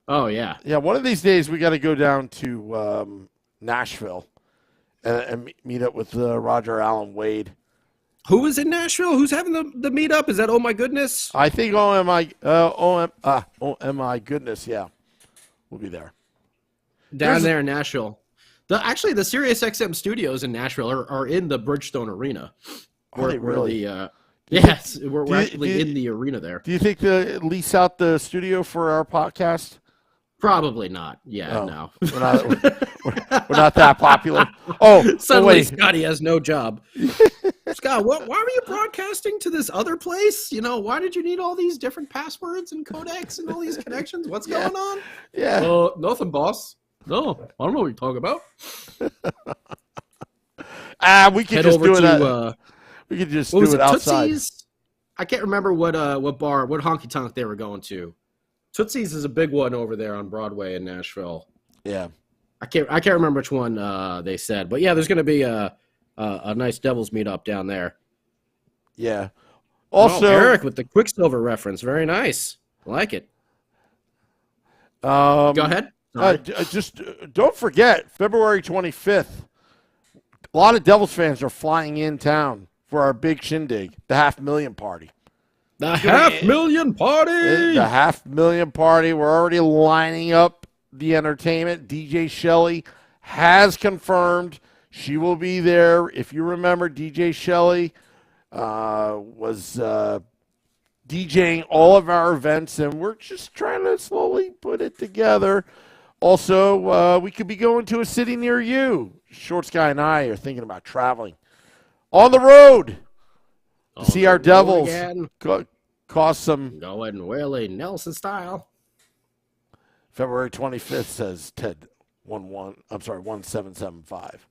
Oh yeah. Yeah, one of these days we got to go down to Nashville and meet up with Roger Allen Wade. Who is in Nashville? Who's having the meetup? Is that Oh My Goodness? I think Oh My Goodness, yeah. We'll be there. There in Nashville. The Sirius XM studios in Nashville are in the Bridgestone Arena. Yes, we're actually in the arena there. Do you think they lease out the studio for our podcast? Probably not. Yeah, no. We're not that popular. Suddenly Scotty has no job. Scott, why were you broadcasting to this other place? Why did you need all these different passwords and codecs and all these connections? What's going on? Yeah. Nothing, boss. No, I don't know what you're talking about. We could just do it. We could just do it outside. Tootsie's? I can't remember what bar, what honky tonk they were going to. Tootsie's is a big one over there on Broadway in Nashville. Yeah, I can't remember which one they said, but yeah, there's going to be a nice Devils meetup down there. Yeah. Also, Eric with the Quicksilver reference, very nice. I like it. Go ahead. Just don't forget, February 25th, a lot of Devils fans are flying in town for our big shindig, the 500,000 party. The 500,000 party! The 500,000 party. We're already lining up the entertainment. DJ Shelley, has confirmed she will be there. If you remember, DJ Shelley was DJing all of our events, and we're just trying to slowly put it together. Also, we could be going to a city near you. Short Sky and I are thinking about traveling on the road to see our Devils cost some. Going Willie Nelson style. February 25th, says Ted 1775.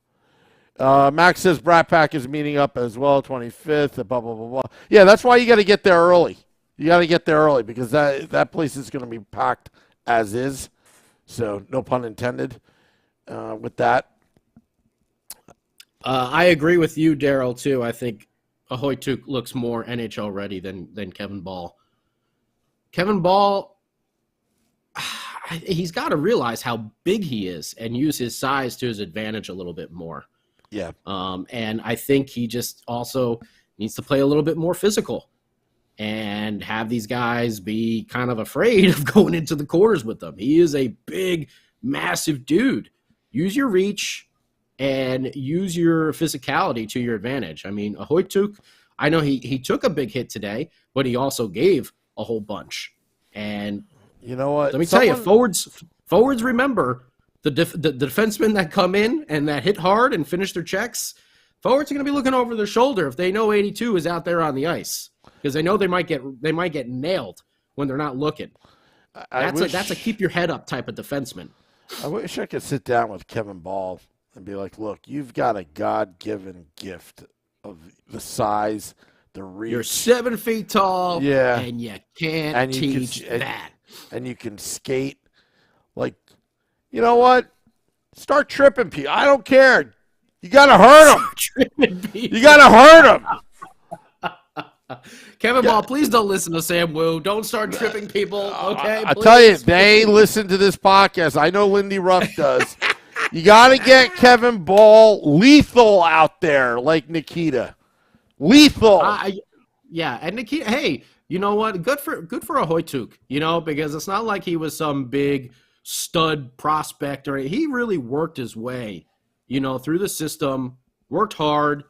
Max says Brat Pack is meeting up as well, 25th, blah, blah, blah, blah. Yeah, that's why you got to get there early. You got to get there early because that place is going to be packed as is. So no pun intended with that. I agree with you, Daryl, too. I think Ahoytuk looks more NHL ready than Kevin Ball. Kevin Ball, he's got to realize how big he is and use his size to his advantage a little bit more. Yeah. And I think he just also needs to play a little bit more physical and have these guys be kind of afraid of going into the corners with them. He is a big, massive dude. Use your reach and use your physicality to your advantage. I mean, Ahoytuk, I know he took a big hit today, but he also gave a whole bunch. And you know what? Let me tell you, forwards remember the defensemen that come in and that hit hard and finish their checks. Forwards are going to be looking over their shoulder if they know 82 is out there on the ice because they know they might get nailed when they're not looking. That's a keep your head up type of defenseman. I wish I could sit down with Kevin Ball and be like, look, you've got a God-given gift of the size, the reach. You're 7 feet tall, yeah, and you can't teach that. And you can skate. Like, you know what? Start tripping people. I don't care. You got to hurt them. You got to hurt them. Kevin Ball, please don't listen to Sam Wu. Don't start tripping people, okay? I tell you, they listen to this podcast. I know Lindy Ruff does. You got to get Kevin Ball lethal out there like Nikita. Lethal. Yeah, and Nikita, hey, you know what? Good for Ahoytuk, because it's not like he was some big stud prospect. He really worked his way, through the system, worked hard.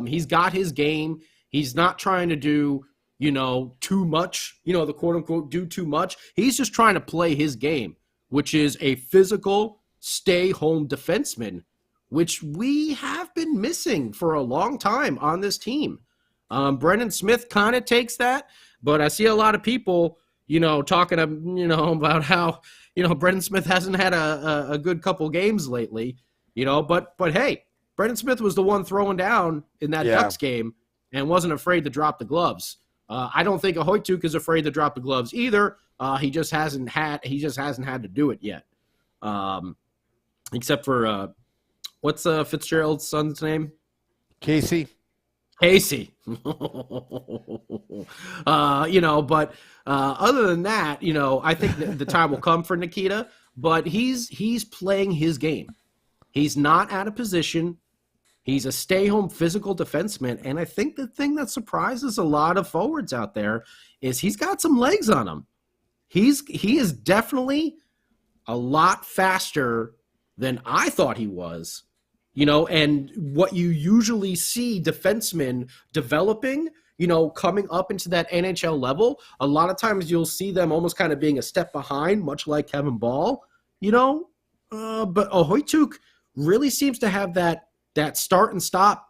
He's got his game. He's not trying to do, too much, the quote-unquote do too much. He's just trying to play his game, which is a physical, stay-home defenseman, which we have been missing for a long time on this team. Brendan Smith kind of takes that, but I see a lot of people, talking, about how, Brendan Smith hasn't had a good couple games lately, but hey, Brendan Smith was the one throwing down in that Ducks game and wasn't afraid to drop the gloves. I don't think Ahoytuk is afraid to drop the gloves either. He just hasn't had to do it yet. Except for what's Fitzgerald's son's name? Casey. But other than that, I think the time will come for Nikita, but he's playing his game. He's not out of position. He's a stay-home physical defenseman, and I think the thing that surprises a lot of forwards out there is he's got some legs on him. He is definitely a lot faster than I thought he was, and what you usually see defensemen developing, coming up into that NHL level, a lot of times you'll see them almost kind of being a step behind, much like Kevin Ball, but Ahoytuk really seems to have that start and stop,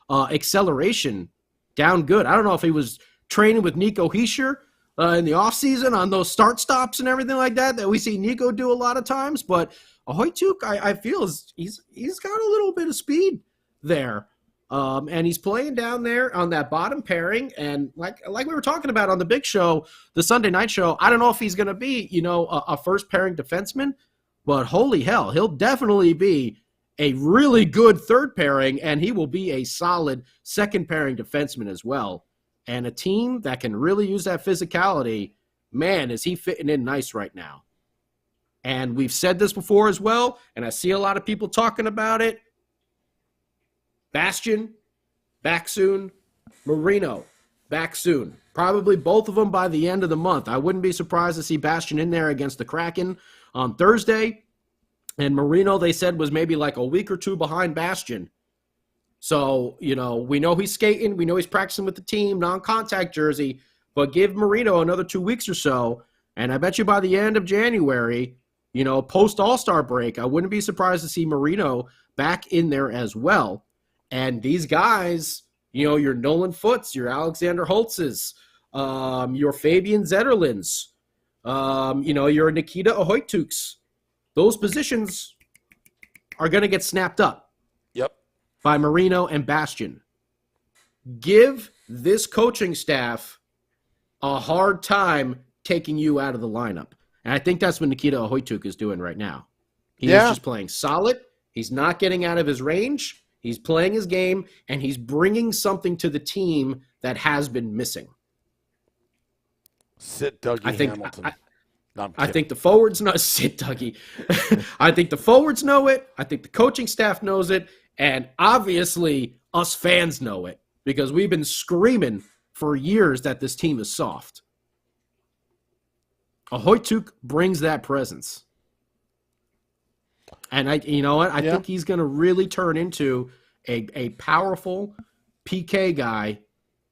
acceleration down good. I don't know if he was training with Nico Hischier in the offseason on those start stops and everything like that we see Nico do a lot of times, but Ahoytuk, I feel he's got a little bit of speed there, and he's playing down there on that bottom pairing. And like we were talking about on the big show, the Sunday night show, I don't know if he's going to be a first pairing defenseman, but holy hell, he'll definitely be a really good third pairing, and he will be a solid second pairing defenseman as well. And a team that can really use that physicality, man, is he fitting in nice right now. And we've said this before as well, and I see a lot of people talking about it. Bastian, back soon. Marino, back soon. Probably both of them by the end of the month. I wouldn't be surprised to see Bastian in there against the Kraken on Thursday. And Marino, they said, was maybe like a week or two behind Bastion. So, we know he's skating. We know he's practicing with the team, non-contact jersey. But give Marino another 2 weeks or so. And I bet you by the end of January, post-All-Star break, I wouldn't be surprised to see Marino back in there as well. And these guys, your Nolan Foots, your Alexander Holtzes, your Fabian Zetterlins, your Nikita Ahoytuks, those positions are going to get snapped up. Yep. By Marino and Bastion. Give this coaching staff a hard time taking you out of the lineup. And I think that's what Nikita Ahoytuk is doing right now. He is just playing solid. He's not getting out of his range. He's playing his game, and he's bringing something to the team that has been missing. Sit Dougie Hamilton. I think the forwards know. Sit Dougie. I think the forwards know it. I think the coaching staff knows it. And obviously, us fans know it because we've been screaming for years that this team is soft. Ahoytuk brings that presence. And I think he's going to really turn into a powerful PK guy.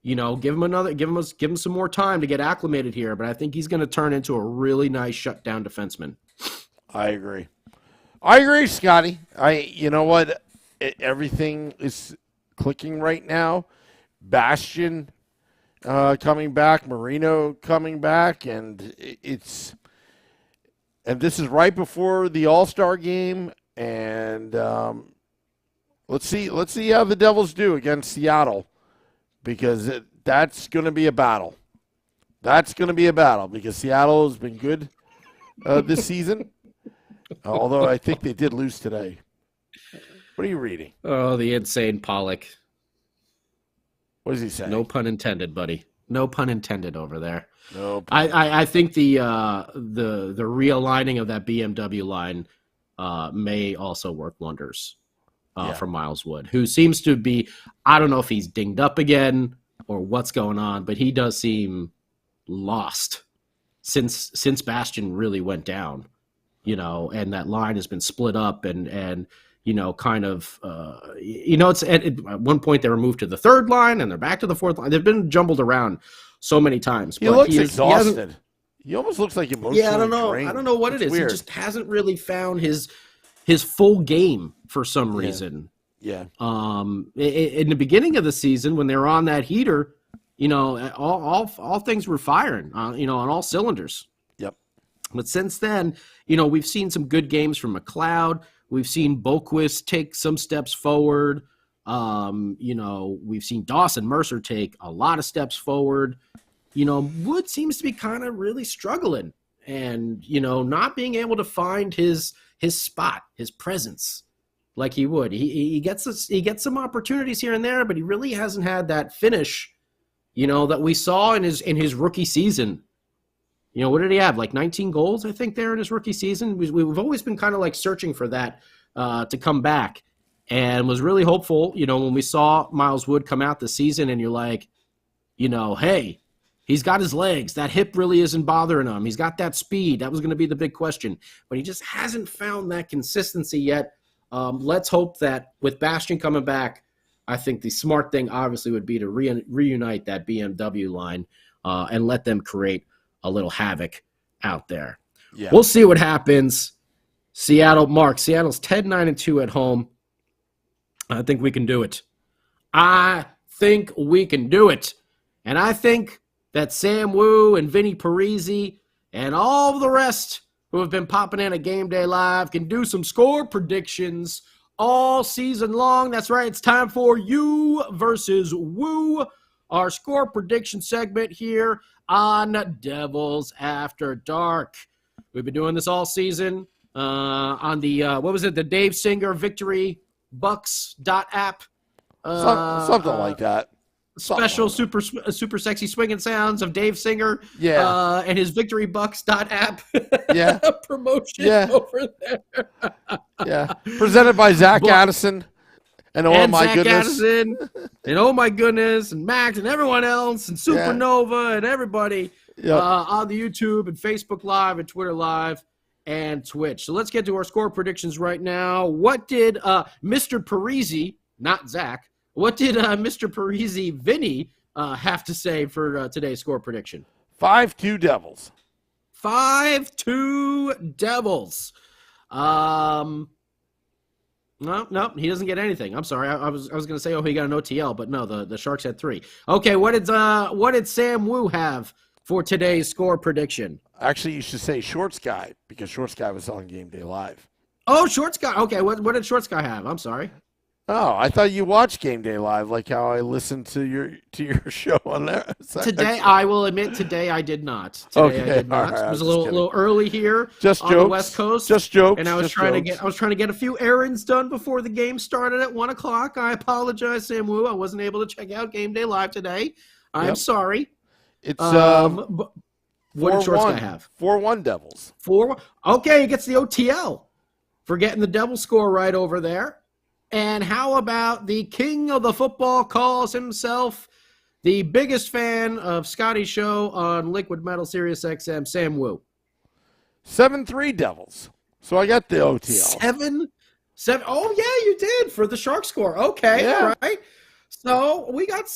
Give him some more time to get acclimated here, but I think he's going to turn into a really nice shutdown defenseman. I agree, Scotty. You know what? Everything is clicking right now. Bastion coming back, Marino coming back, and this is right before the All-Star game, and let's see how the Devils do against Seattle, because that's going to be a battle. That's going to be a battle because Seattle has been good this season, although I think they did lose today. What are you reading? Oh, the insane Pollock. What does he say? No pun intended, buddy. No pun intended over there. No. I think the realigning of that BMW line may also work wonders for Miles Wood, who seems to be, I don't know if he's dinged up again or what's going on, but he does seem lost since Bastion really went down, and that line has been split up and it's at one point they were moved to the third line and they're back to the fourth line. They've been jumbled around so many times. He looks exhausted. He almost looks like emotionally drained. I don't know what it is. Weird. He just hasn't really found his full game for some reason. Yeah. In the beginning of the season when they were on that heater, all things were firing, on all cylinders. Yep. But since then, we've seen some good games from McLeod. We've seen Boquist take some steps forward. We've seen Dawson Mercer take a lot of steps forward. Wood seems to be kind of really struggling and, not being able to find his spot, his presence like he would. He gets some opportunities here and there, but he really hasn't had that finish, that we saw in his rookie season. What did he have? Like 19 goals, I think, there in his rookie season. We've always been kind of like searching for that to come back, and was really hopeful, when we saw Miles Wood come out this season, and you're like, hey, he's got his legs. That hip really isn't bothering him. He's got that speed. That was going to be the big question, but he just hasn't found that consistency yet. Let's hope that with Bastion coming back, I think the smart thing obviously would be to reunite that BMW line and let them create a little havoc out there. Yeah. We'll see what happens. Seattle's 10-9-2 at home. I think we can do it. And I think that Sam Wu and Vinny Parisi and all the rest who have been popping in at Game Day Live can do some score predictions all season long. That's right. It's time for You versus Woo, our score prediction segment here on Devils After Dark. We've been doing this all season on the, the Dave Singer Victory Bucks app. Something like that. Special super sexy swinging sounds of Dave Singer and his Victory Bucks app promotion over there. Presented by Zach Addison. And my goodness. Addison, and oh my goodness, and Max and everyone else, and Supernova and everybody on the YouTube and Facebook Live and Twitter Live. and Twitch. So let's get to our score predictions right now. What did Mr. Parisi, not Zach, what did Mr. Parisi Vinny have to say for today's score prediction? 5-2 Devils. 5-2 Devils. No, he doesn't get anything. I'm sorry. I was going to say, he got an OTL, but no, the Sharks had 3. Okay, what did Sam Wu have for today's score prediction? Actually, you should say Shorts Guy, because Shorts Guy was on Game Day Live. Oh, Shorts Guy. Okay, what did Shorts Guy have? I'm sorry. Oh, I thought you watched Game Day Live, like how I listened to your show on there. Today, I will admit, today I did not. Today I did not. Right, it was a little early here just on jokes. the West Coast. Just jokes. And I was trying to get a few errands done before the game started at 1:00. I apologize, Sam Wu. I wasn't able to check out Game Day Live today. I'm sorry. It's what did Shorts Guy have? 4-1 Devils. 4-1. Okay, he gets the OTL for getting the Devils score right over there. And how about the king of the football calls himself, the biggest fan of Scotty's show on Liquid Metal Sirius XM, Sam Wu? 7-3 Devils. So I got the OTL. 7. Oh yeah, you did for the Shark score. Okay, Yeah. right. So we got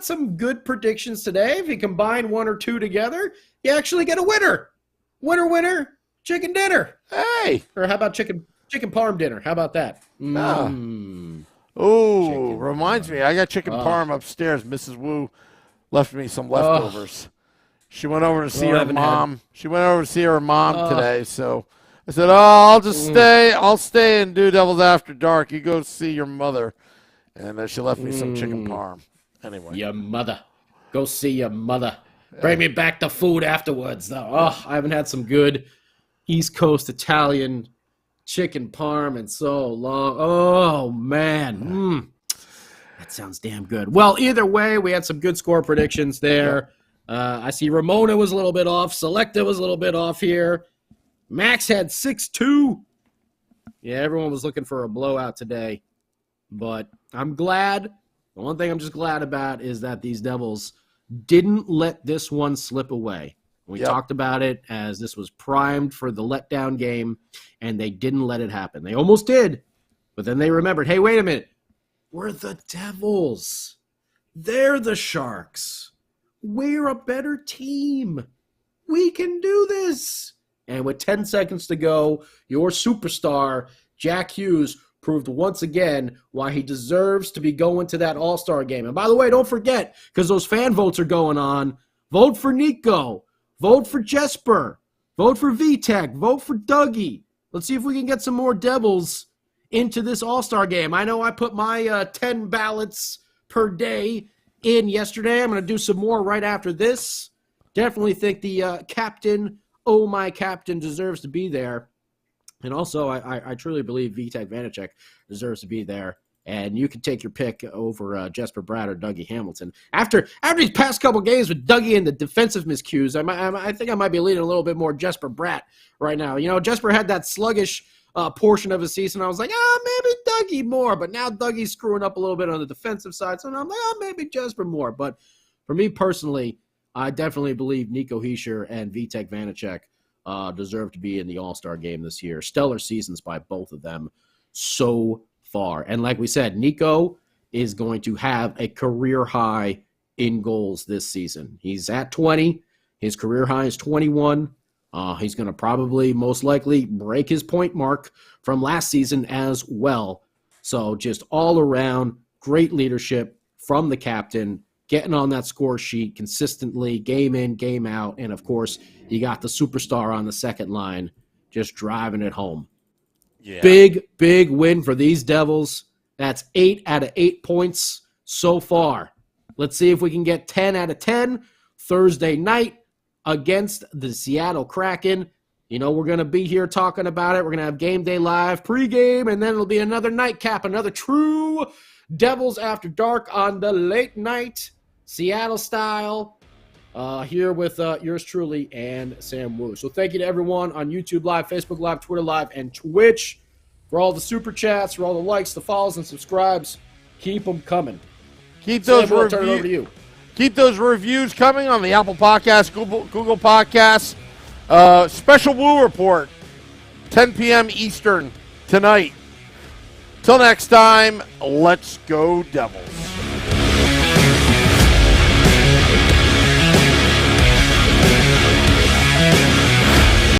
some good predictions today. If you combine 1 or 2 together, you actually get a winner. Winner, chicken dinner. Hey. Or how about chicken parm dinner? How about that? Oh, reminds me, I got chicken parm upstairs. Mrs. Wu left me some leftovers. She went over to see her mom. She went over to see her mom today, so I said, I'll just stay. I'll stay and do Devils After Dark. You go see your mother. And she left me some chicken parm. Anyway. Your mother. Go see your mother. Bring me back the food afterwards, though. Oh, I haven't had some good East Coast Italian chicken parm in so long. Oh, man. That sounds damn good. Well, either way, we had some good score predictions there. I see Ramona was a little bit off. Selecta was a little bit off here. Max had 6-2. Yeah, everyone was looking for a blowout today. But I'm glad. The one thing I'm just glad about is that these Devils didn't let this one slip away. We talked about it as this was primed for the letdown game, and they didn't let it happen. They almost did, but then they remembered, hey, wait a minute. We're the Devils. They're the Sharks. We're a better team. We can do this. And with 10 seconds to go, your superstar, Jack Hughes, proved once again why he deserves to be going to that All-Star game. And by the way, don't forget, because those fan votes are going on, vote for Nico. Vote for Jesper. Vote for VTech. Vote for Dougie. Let's see if we can get some more Devils into this All-Star game. I know I put my 10 ballots per day in yesterday. I'm going to do some more right after this. Definitely think the captain, my captain, deserves to be there. And also, I truly believe Vitek Vanacek deserves to be there. And you can take your pick over Jesper Bratt or Dougie Hamilton. After these past couple games with Dougie and the defensive miscues, I think I might be leaning a little bit more Jesper Bratt right now. You know, Jesper had that sluggish portion of his season. I was like, maybe Dougie more. But now Dougie's screwing up a little bit on the defensive side. So I'm like, maybe Jesper more. But for me personally, I definitely believe Nico Hischier and Vitek Vanacek deserve to be in the All-Star game this year. Stellar seasons by both of them so far. And like we said, Nico is going to have a career high in goals this season. He's at 20. His career high is 21. He's going to probably most likely break his point mark from last season as well. So just all around great leadership from the captain, getting on that score sheet consistently, game in, game out. And of course, you got the superstar on the second line just driving it home. Yeah. Big win for these Devils. That's 8 out of 8 points so far. Let's see if we can get 10 out of 10 Thursday night against the Seattle Kraken. You know, we're going to be here talking about it. We're going to have Game Day Live pregame, and then it'll be another nightcap, another true Devils After Dark on the late night, Seattle style, here with yours truly and Sam Wu. So thank you to everyone on YouTube Live, Facebook Live, Twitter Live, and Twitch for all the super chats, for all the likes, the follows, and subscribes. Keep them coming. Keep those Sam, I'll turn it over to you. Keep those reviews coming on the Apple Podcasts, Google Podcasts. Special Wu report 10 p.m. Eastern tonight. Till next time, let's go Devils.